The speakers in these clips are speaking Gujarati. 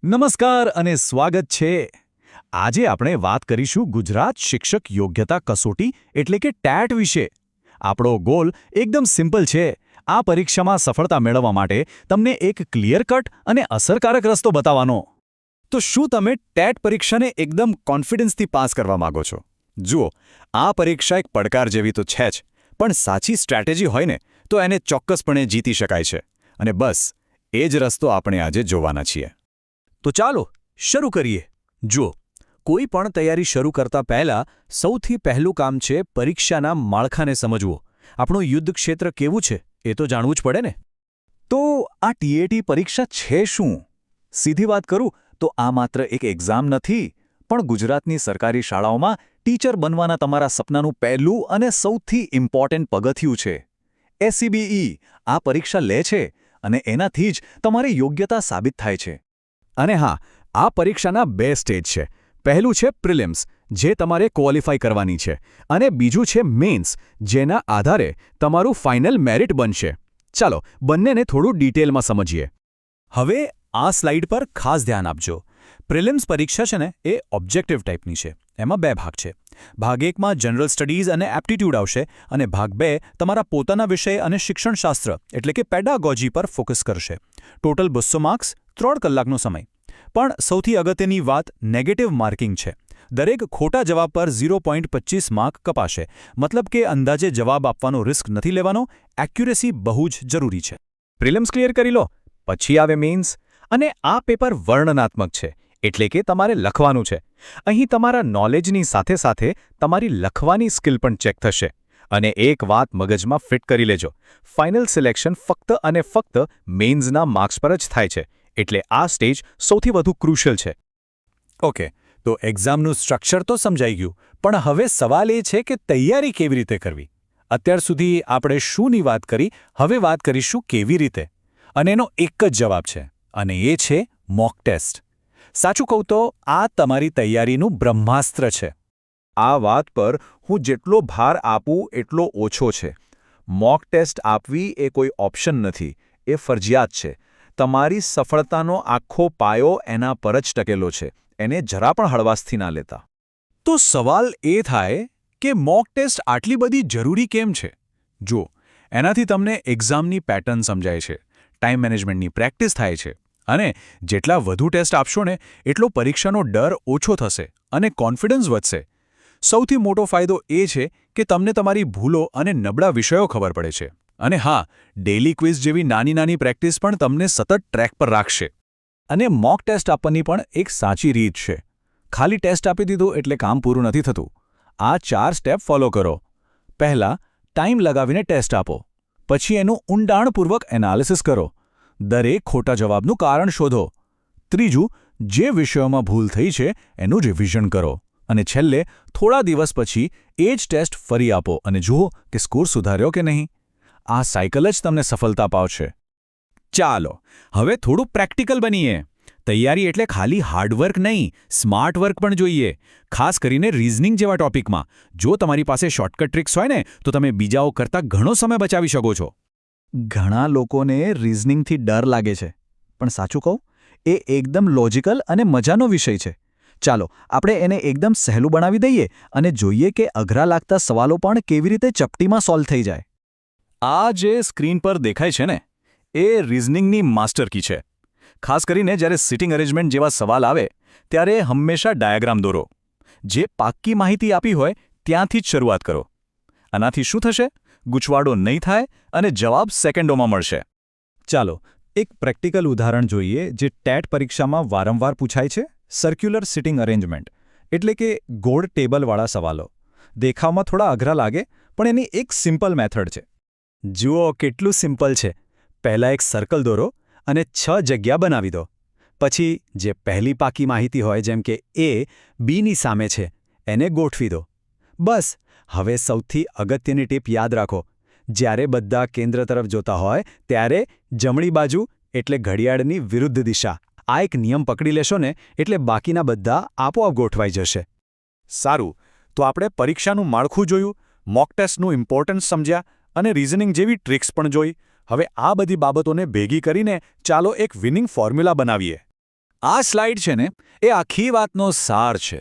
નમસ્કાર અને સ્વાગત છે. આજે આપણે વાત કરીશું ગુજરાત શિક્ષક યોગ્યતા કસોટી એટલે કે ટેટ વિશે. આપણો ગોલ એકદમ સિમ્પલ છે. આ પરીક્ષામાં સફળતા મેળવવા માટે તમને એક ક્લિયર કટ અને અસરકારક રસ્તો બતાવવાનો. તો શું તમે ટેટ પરીક્ષાને એકદમ કોન્ફિડન્સથી પાસ કરવા માંગો છો? જુઓ, આ પરીક્ષા એક પડકાર જેવી તો છે જ, પણ સાચી સ્ટ્રેટેજી હોય ને તો એને ચોક્કસપણે જીતી શકાય છે. અને બસ એ જ રસ્તો આપણે આજે જોવાના છીએ. તો ચાલો શરૂ કરીએ. જુઓ, કોઈ પણ તૈયારી શરૂ કરતા પહેલા સૌથી પહેલું કામ છે પરીક્ષાના માળખાને સમજવું. આપણું યુદ્ધ ક્ષેત્ર કેવું છે એ તો જાણવું જ પડે ને. તો આ ટીએટી પરીક્ષા છે શું? સીધી વાત કરું તો આ માત્ર એક એક્ઝામ નથી, પણ ગુજરાતની સરકારી શાળાઓમાં ટીચર બનવાના તમારા સપનાનું પહેલું અને સૌથી ઇમ્પોર્ટન્ટ પગથિયું છે. એસસીબીઈ આ પરીક્ષા લે છે અને એનાથી જ તમારી યોગ્યતા સાબિત થાય છે. અને હા, આ પરીક્ષાના 2 સ્ટેજ છે. પહેલું છે પ્રિલિમ્સ, જે તમારે ક્વોલિફાય કરવાની છે, અને બીજું છે મેઇન્સ, જેના આધારે તમારું ફાઇનલ મેરિટ બનશે. ચાલો બંનેને થોડું ડિટેલમાં સમજીએ. હવે આ સ્લાઇડ પર ખાસ ધ્યાન આપજો. પ્રિલિમ્સ પરીક્ષા છે ને એ ઓબ્જેક્ટિવ ટાઈપની છે. એમાં 2 ભાગ છે. ભાગ 1માં જનરલ સ્ટડીઝ અને એપ્ટિટ્યૂડ આવશે, અને ભાગ 2 તમારા પોતાના વિષય અને શિક્ષણશાસ્ત્ર એટલે કે પેડાગોજી પર ફોકસ કરશે. ટોટલ 200 માર્ક્સ, 3 કલાકનો સમય. પણ સૌથી અગત્યની વાત નેગેટિવ માર્કિંગ છે. દરેક ખોટા જવાબ પર 0.25 માર્ક કપાશે. મતલબ કે અંદાજે જવાબ આપવાનો રિસ્ક નથી લેવાનો. એક્યુરેસી બહુ જ જરૂરી છે. પ્રિલિમ્સ ક્લિયર કરી લો, પછી આવે મેઇન્સ. અને આ પેપર વર્ણનાત્મક છે, એટલે કે તમારે લખવાનું છે. અહીં તમારા નોલેજની સાથે સાથે તમારી લખવાની સ્કિલ પણ ચેક થશે. અને એક વાત મગજમાં ફિટ કરી લેજો, ફાઇનલ સિલેક્શન ફક્ત અને ફક્ત મેઇન્સના માર્ક્સ પર જ થાય છે. એટલે આ સ્ટેજ સૌથી વધુ ક્રુશિયલ છે. ઓકે, તો એક્ઝામનું સ્ટ્રક્ચર તો સમજાઈ ગયું, પણ હવે સવાલ એ છે કે તૈયારી કેવી રીતે કરવી? અત્યાર સુધી આપણે શુંની વાત કરી, હવે વાત કરીશું કેવી રીતે. અને એનો એક જ જવાબ છે, અને એ છે મોક ટેસ્ટ. સાચું કહું તો આ તમારી તૈયારીનું બ્રહ્માસ્ત્ર છે. આ વાત પર હું જેટલો ભાર આપું એટલો ઓછો છે. મોક ટેસ્ટ આપવી એ કોઈ ઓપ્શન નથી, એ ફરજિયાત છે. તમારી સફળતાનો આખો પાયો એના પર જ ટકેલો છે. એને જરા પણ હળવાશથી ના લેતા. તો સવાલ એ થાય કે મોક ટેસ્ટ આટલી બધી જરૂરી કેમ છે? જુઓ, એનાથી તમને એક્ઝામની પેટર્ન સમજાય છે, ટાઈમ મેનેજમેન્ટની પ્રેક્ટિસ થાય છે, અને જેટલા વધુ ટેસ્ટ આપશો ને એટલો પરીક્ષાનો ડર ઓછો થશે અને કોન્ફિડન્સ વધશે. સૌથી મોટો ફાયદો એ છે કે તમને તમારી ભૂલો અને નબળા વિષયો ખબર પડે છે. અને હા, ડેઇલી ક્વિઝ જેવી નાની પ્રેક્ટિસ પણ તમને સતત ટ્રેક પર રાખશે. અને મોક ટેસ્ટ આપવાની પણ એક સાચી રીત છે. ખાલી ટેસ્ટ આપી દીધું એટલે કામ પૂરું નથી થતું. આ 4 સ્ટેપ ફોલો કરો. પહેલા, ટાઈમ લગાવીને ટેસ્ટ આપો. પછી એનું ઊંડાણપૂર્વક એનાલિસિસ કરો. દરેક ખોટા જવાબનું કારણ શોધો. ત્રીજું, જે વિષયોમાં ભૂલ થઈ છે એનું રિવિઝન કરો. અને છેલ્લે, થોડા દિવસ પછી એ જ ટેસ્ટ ફરી આપો અને જુઓ કે સ્કોર સુધાર્યો કે નહીં. આ સાયકલ જ તમને સફળતા પાવશે. ચાલો હવે થોડું પ્રેક્ટિકલ બનીએ. તૈયારી એટલે ખાલી હાર્ડવર્ક નહીં, સ્માર્ટ વર્ક પણ જોઈએ. ખાસ કરીને રીઝનિંગ જેવા ટોપિકમાં. જો તમારી પાસે શોર્ટકટ ટ્રિક્સ હોય ને તો તમે બીજાઓ કરતાં ઘણો સમય બચાવી શકો છો. ઘણા લોકોને રીઝનિંગથી ડર લાગે છે, પણ સાચું કહું, એ એકદમ લોજિકલ અને મજાનો વિષય છે. ચાલો આપણે એને એકદમ સહેલું બનાવી દઈએ અને જોઈએ કે અઘરા લાગતા સવાલો પણ કેવી રીતે ચપટીમાં સોલ્વ થઈ જાય. આ જે સ્ક્રીન પર દેખાય છે ને, એ રીઝનિંગની માસ્ટર કી છે. ખાસ કરીને જ્યારે સિટિંગ અરેન્જમેન્ટ જેવા સવાલ આવે ત્યારે હંમેશા ડાયાગ્રામ દોરો. જે પાક્કી માહિતી આપી હોય ત્યાંથી જ શરૂઆત કરો. આનાથી શું થશે? ગૂંચવાડો નહીં થાય અને જવાબ સેકન્ડોમાં મળશે. ચાલો એક પ્રેક્ટિકલ ઉદાહરણ જોઈએ જે ટેટ પરીક્ષામાં વારંવાર પૂછાય છે. સર્ક્યુલર સિટિંગ અરેન્જમેન્ટ એટલે કે ગોળ ટેબલવાળા સવાલો. દેખાવમાં થોડા અઘરા લાગે, પણ એની એક સિમ્પલ મેથડ છે. જુઓ કેટલું સિમ્પલ છે. પહેલાં એક સર્કલ દોરો અને 6 જગ્યા બનાવી દો. પછી જે પહેલી પાકી માહિતી હોય જેમ કે એ બીની સામે છે એને ગોઠવી દો. બસ, હવે સૌથી અગત્યની ટીપ યાદ રાખો. જ્યારે બધા કેન્દ્ર તરફ જોતા હોય ત્યારે જમણી બાજુ એટલે ઘડિયાળની વિરુદ્ધ દિશા. આ એક નિયમ પકડી લેશો ને એટલે બાકીના બધા આપોઆપ ગોઠવાઈ જશે. સારું, તો આપણે પરીક્ષાનું માળખું જોયું, મોક ટેસ્ટનું ઇમ્પોર્ટન્સ સમજ્યા અને રીઝનિંગ જેવી ટ્રિક્સ પણ જોઈ. હવે આ બધી બાબતોને ભેગી કરીને ચાલો એક વિનિંગ ફોર્મ્યુલા બનાવીએ. આ સ્લાઇડ છે ને એ આખી વાતનો સાર છે.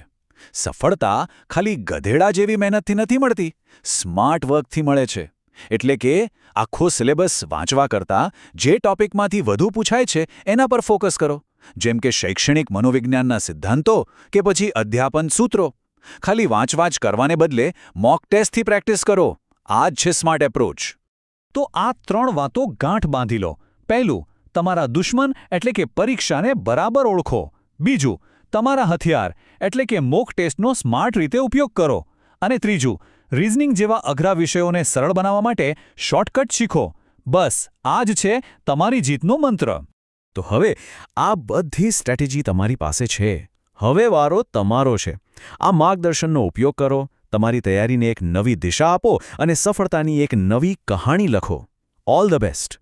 સફળતા ખાલી ગધેડા જેવી મહેનતથી નથી મળતી, સ્માર્ટ વર્કથી મળે છે. એટલે કે આખો સિલેબસ વાંચવા કરતાં જે ટોપિકમાંથી વધુ પૂછાય છે એના પર ફોકસ કરો, જેમ કે શૈક્ષણિક મનોવિજ્ઞાનના સિદ્ધાંતો કે પછી અધ્યાપન સૂત્રો. ખાલી વાંચ કરવાને બદલે મોક ટેસ્ટથી પ્રેક્ટિસ કરો. આ જ છે સ્માર્ટ એપ્રોચ. તો આ 3 વાતો ગાંઠ બાંધી લો. પહેલું, તમારા દુશ્મન એટલે કે પરીક્ષાને બરાબર ઓળખો. બીજું, તમારા હથિયાર એટલે કે મોક ટેસ્ટનો સ્માર્ટ રીતે ઉપયોગ કરો. અને ત્રીજું, રિઝનિંગ જેવા અઘરા વિષયોને સરળ બનાવવા માટે શોર્ટકટ શીખો. બસ આ જ છે તમારી જીતનો મંત્ર. તો હવે આ બધી સ્ટ્રેટેજી તમારી પાસે છે. હવે વારો તમારો છે. આ માર્ગદર્શનનો ઉપયોગ કરો, તમારી તૈયારીને એક નવી દિશા આપો અને સફળતાની એક નવી કહાણી લખો. All the best.